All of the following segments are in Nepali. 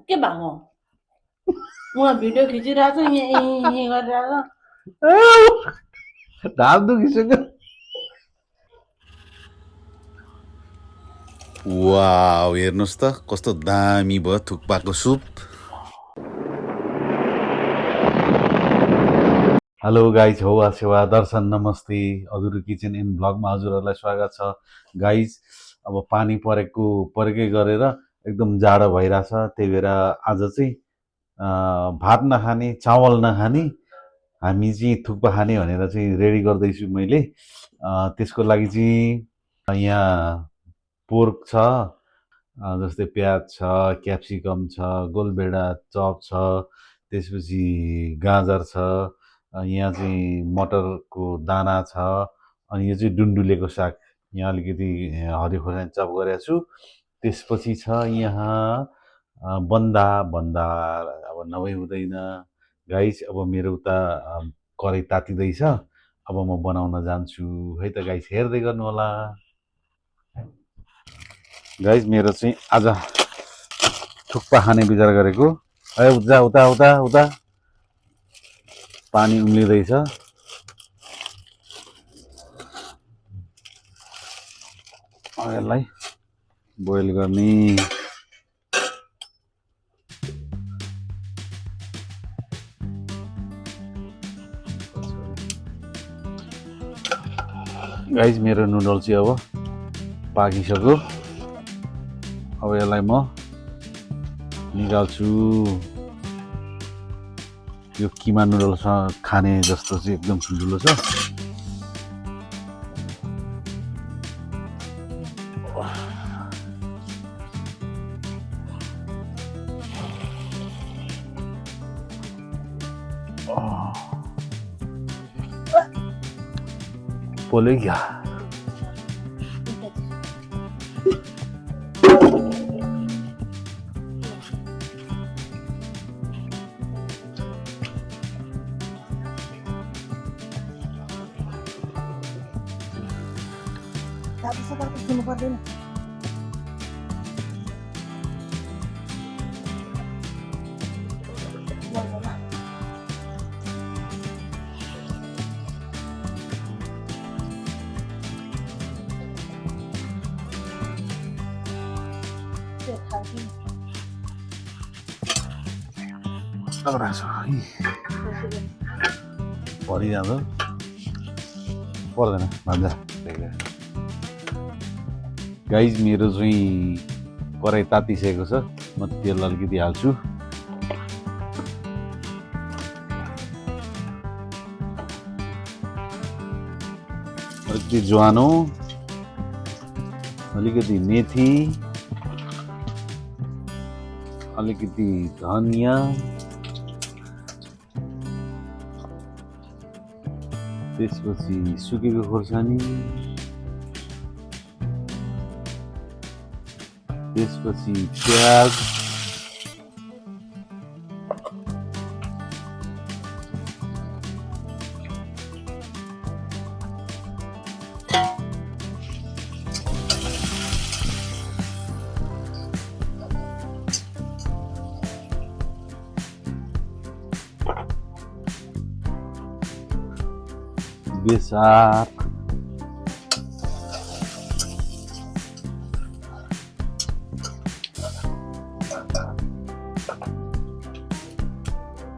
के भएको उहाँ भिडियो खिचिरहेको छ यहाँ गरिरहेको ढाड दुखिसक्यो वाउ हेर्नुस् त कस्तो दामी भयो थुक्पाको सुप हेलो गाइज हो सेवा दर्शन नमस्ते हजुर किचन इन ब्लगमा हजुरहरूलाई स्वागत छ गाइज अब पानी परेकै गरेर एकदम जाडो भइरहेछ त्यही भएर आज चाहिँ भात नखाने चावल नखाने हामी चाहिँ थुक्पा खाने भनेर चाहिँ रेडी गर्दैछु मैले त्यसको लागि चाहिँ यहाँ पोर्क छ जस्तै प्याज छ क्याप्सिकम छ गोलभेडा चप छ त्यसपछि गाजर छ यहाँ चाहिँ मटरको दाना छ अनि यो चाहिँ डुन्डुलेको साग यहाँ अलिकति हरियो खोर्सानी चप गरेको छु त्यसपछि छ यहाँ बन्दा बन्दा अब नभई हुँदैन गाइस अब मेरो उता कराई तातिँदैछ अब म बनाउन जान्छु है त गाइस हेर्दै गर्नु होला गाइस मेरो चाहिँ आज थुक्पा खाने विचार गरेको है उता उता उता उता पानी उम्लिँदैछ यसलाई बोइल गर्ने गाइस मेरो नुडल चाहिँ अब पाकिसक्यो अब यसलाई म निकाल्छु यो किमा नुडलसँग खाने जस्तो चाहिँ एकदम ठुल्ठुलो छ पोले क्या पर्दैन परिजाँदो पर्दैन भन्छ गाइज मेरो चाहिँ कराई तातिसकेको छ म तेल अलिकति हाल्छु अलिकति ज्वानो अलिकति मेथी अलिकति धनियाँ त्यसपछि सुकेको खोर्सानी त्यसपछि प्याज बेसार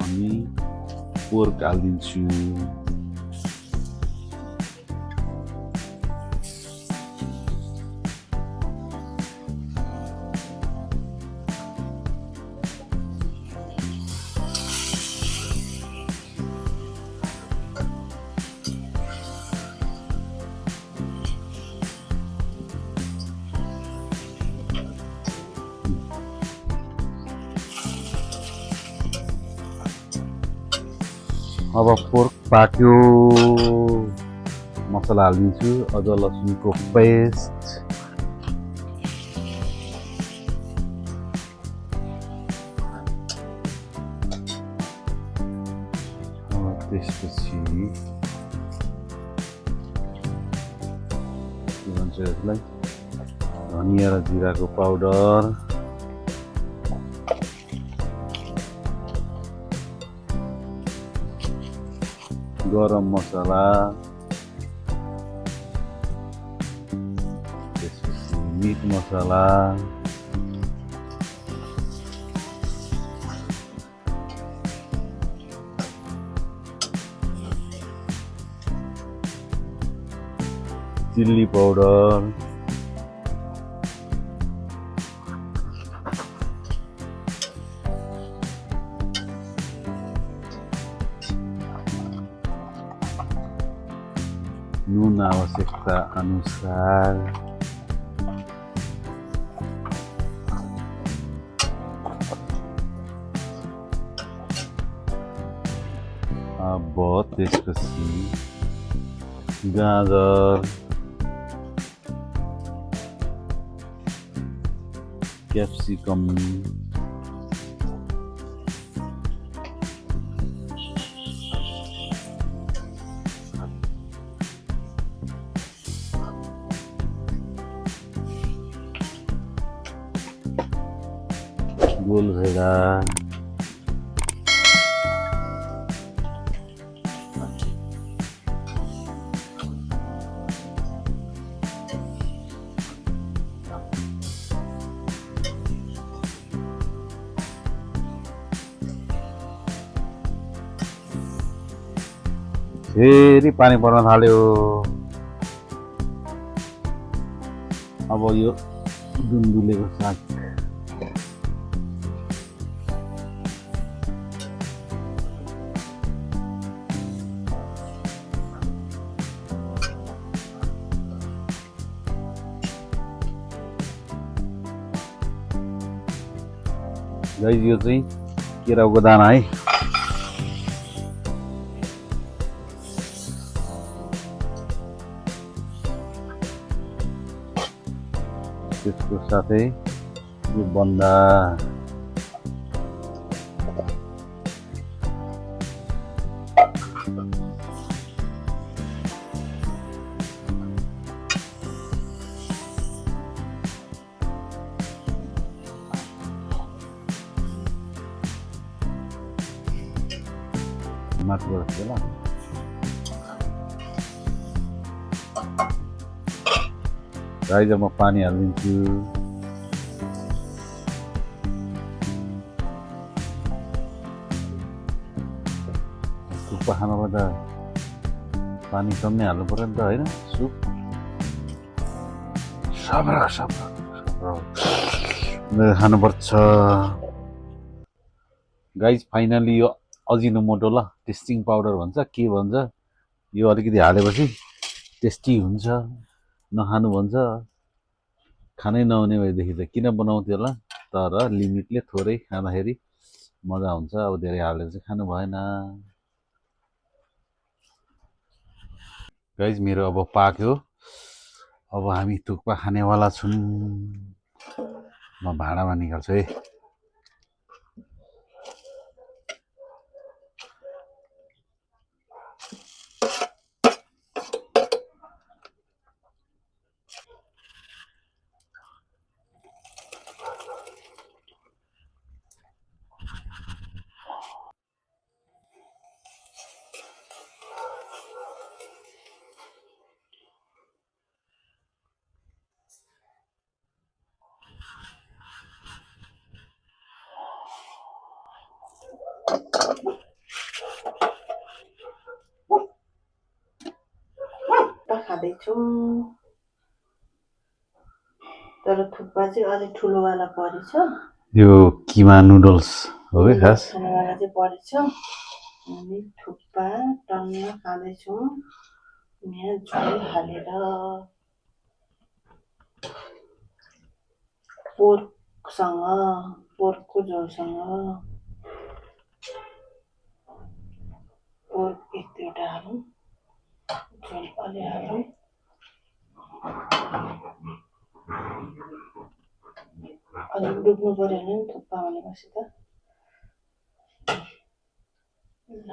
अनि पोर्क हालिदिन्छु अब पोर्क पाक्यो मसला हालिदिन्छु अझ लसुनको पेस्ट त्यसपछि के भन्छ यसलाई धनिया र जिराको पाउडर गरम मसला, त्यसपछि मिट मसला, चिल्ली पाउडर, नुन आवश्यकता अनुसार, अब त्यसपछि गाजर, क्याप्सिकम, गोलभेडा, फेरि पानी पर्न थाल्यो। अब यो दुन्दुलेको साग, गाइस यो चाहिँ केराउको दाना है। त्यसको साथै यो बन्दा, माथिबाट ल गाइस म पानी हालिदिन्छु। थुक्पा खानलाई त पानी कम नै हाल्नु पर्यो नि त होइन? सुप खानुपर्छ। गाइस फाइनली यो अजिनोमोटो ल टेस्टिङ पाउडर भन्छ के भन्छ, यो अलिकति हालेपछि टेस्टी हुन्छ। नखानु भन्छ, खानै नहुने भएदेखि त किन बनाउँथ्यो होला, तर लिमिटले थोरै खाँदाखेरि मजा हुन्छ। अब धेरै हालेर चाहिँ खानु भएन। गाइस मेरो अब पाक्यो, अब हामी थुक्पा खानेवाला छौँ। म भाँडामा निकाल्छु है। खाँदैछु तर थुक्पा चाहिँ अलिक ठुलोवाला परेछ। यो किमा नुडल्स हो कि खास खानेवाला चाहिँ परेछ। हामी थुक्पा टन्न खाँदैछौँ यहाँ झोल हालेर, पोर्कसँग, पोर्कको झोलसँग। पोर्क एक दुईवटा हालौँ, झोल अलि हालौँ। अलिक डुब्नु पऱ्यो भने नि थुक्पा भनेपछि त ल।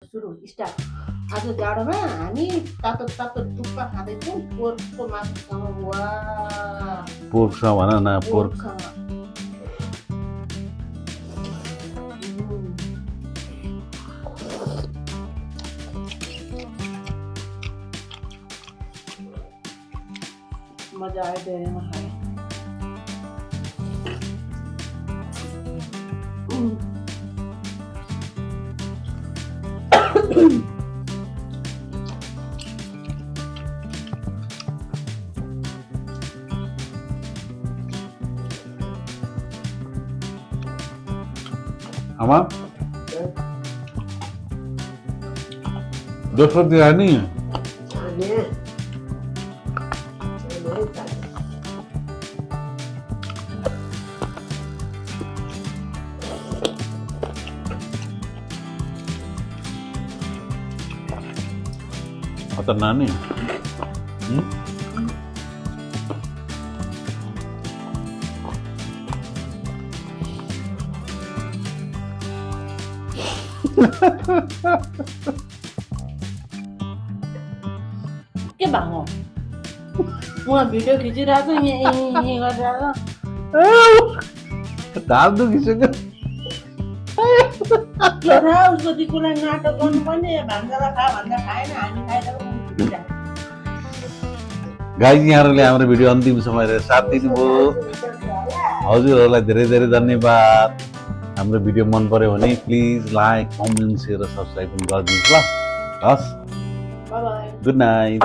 सुरु स्टार्ट। आज जाडोमा हामी तातो तातो थुक्पा खाँदैछौँ पोर्कको मासुसँग। वा पोर्कसँग भन न, पोर्क पोर्कसँग। मजा आयो धेरैमा खाएँ। आमा दोस्रो दिन नि अत नानी के भएको उहाँ भिडियो खिचिरहेको छ यहीँ गरिरहेको ढाड दुखिसक्यो। के थाहा उसको दिकुलाई नाटक गर्नुपर्ने भान्जालाई खा भन्दा खाएन हामी खाइरहेको गाइज यहाँहरूले हाम्रो भिडियो अन्तिमसम्म हेरेर साथ दिनुभयो, हजुरहरूलाई धेरै धेरै धन्यवाद। हाम्रो भिडियो मन पर्यो भने प्लिज लाइक कमेन्ट सेयर र सब्सक्राइब पनि गरिदिनुहोस् ल। हस्, बाई बाई गुड नाइट।